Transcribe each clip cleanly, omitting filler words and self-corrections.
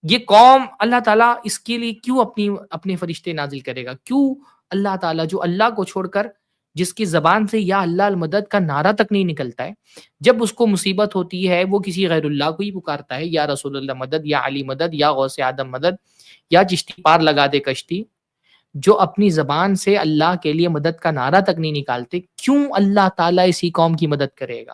یہ قوم اللہ تعالیٰ اس کے لیے کیوں اپنے فرشتے نازل کرے گا؟ کیوں اللہ تعالیٰ جو اللہ کو چھوڑ کر، جس کی زبان سے یا اللہ المدد کا نعرہ تک نہیں نکلتا ہے، جب اس کو مصیبت ہوتی ہے وہ کسی غیر اللہ کو ہی پکارتا ہے، یا رسول اللہ مدد، یا علی مدد، یا غوث اعظم مدد، یا چشتی پار لگا دے کشتی، جو اپنی زبان سے اللہ کے لیے مدد کا نعرہ تک نہیں نکالتے، کیوں اللہ تعالیٰ اسی قوم کی مدد کرے گا؟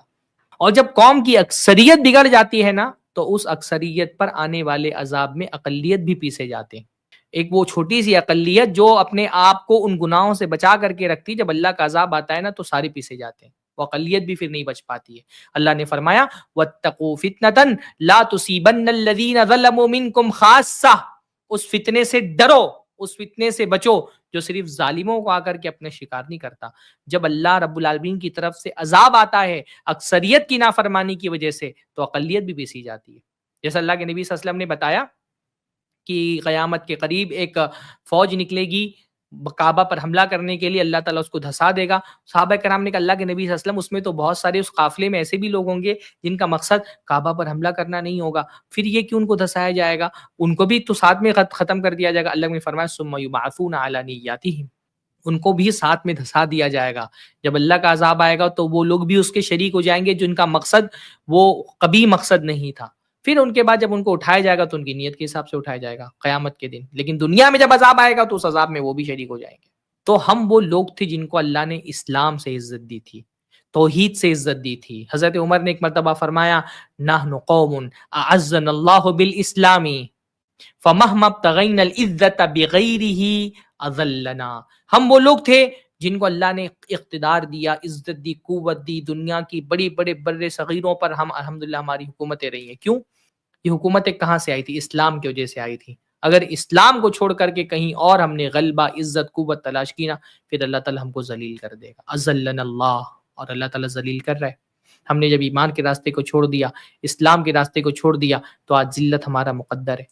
اور جب قوم کی اکثریت بگڑ جاتی ہے نا، تو اس اکثریت پر آنے والے عذاب میں اقلیت بھی پیسے جاتے ہیں۔ ایک وہ چھوٹی سی اقلیت جو اپنے آپ کو ان گناہوں سے بچا کر کے رکھتی، جب اللہ کا عذاب آتا ہے نا تو سارے پیسے جاتے ہیں، وہ اقلیت بھی پھر نہیں بچ پاتی ہے۔ اللہ نے فرمایا وَاتَّقُوا فِتْنَةً لَا تُصِيبَنَّ الَّذِينَ ظَلَمُوا مِنْكُمْ خَاصَّةً، اس فتنے سے ڈرو، اس فتنے سے بچو جو صرف ظالموں کو آ کر کے اپنے شکار نہیں کرتا۔ جب اللہ رب العالمین کی طرف سے عذاب آتا ہے اکثریت کی نافرمانی کی وجہ سے، تو اقلیت بھی پیسی جاتی ہے۔ جیسا اللہ کے نبی صلی اللہ علیہ وسلم نے بتایا کہ قیامت کے قریب ایک فوج نکلے گی کعبہ پر حملہ کرنے کے لیے، اللہ تعالیٰ اس کو دھسا دے گا۔ صحابہ کرام نے کہا اللہ کے نبی صلی اللہ علیہ وسلم، اس میں تو بہت سارے اس قافلے میں ایسے بھی لوگ ہوں گے جن کا مقصد کعبہ پر حملہ کرنا نہیں ہوگا، پھر یہ کیوں ان کو دھسایا جائے گا؟ ان کو بھی تو ساتھ میں ختم کر دیا جائے گا۔ اللہ نے فرمایا ثم یبعثون علی نیاتہم، ان کو بھی ساتھ میں دھسا دیا جائے گا۔ جب اللہ کا عذاب آئے گا تو وہ لوگ بھی اس کے شریک ہو جائیں گے جن کا مقصد وہ کبھی مقصد نہیں تھا۔ پھر ان کے بعد جب ان کو اٹھایا جائے گا تو ان کی نیت کے حساب سے اٹھایا جائے گا قیامت کے دن، لیکن دنیا میں جب عذاب آئے گا تو اس عذاب میں وہ بھی شریک ہو جائیں گے۔ تو ہم وہ لوگ تھے جن کو اللہ نے اسلام سے عزت دی تھی، توحید سے عزت دی تھی۔ حضرت عمر نے ایک مرتبہ فرمایا نحن قوم اعزنا اللہ بالاسلام فمہما ابتغینا العزت بغیرہ اذلنا، ہم وہ لوگ تھے جن کو اللہ نے اقتدار دیا، عزت دی، قوت دی، دنیا کی بڑی بڑے بر صغیروں پر ہم الحمدللہ ہماری حکومتیں رہی ہیں۔ کیوں؟ یہ حکومتیں کہاں سے آئی تھی؟ اسلام کی وجہ سے آئی تھی۔ اگر اسلام کو چھوڑ کر کے کہیں اور ہم نے غلبہ، عزت، قوت تلاش کی نا، پھر اللہ تعالیٰ ہم کو ذلیل کر دے گا۔ اذلنا اللہ، اور اللہ تعالیٰ ذلیل کر رہا ہے۔ ہم نے جب ایمان کے راستے کو چھوڑ دیا، اسلام کے راستے کو چھوڑ دیا، تو آج ذلت ہمارا مقدر ہے۔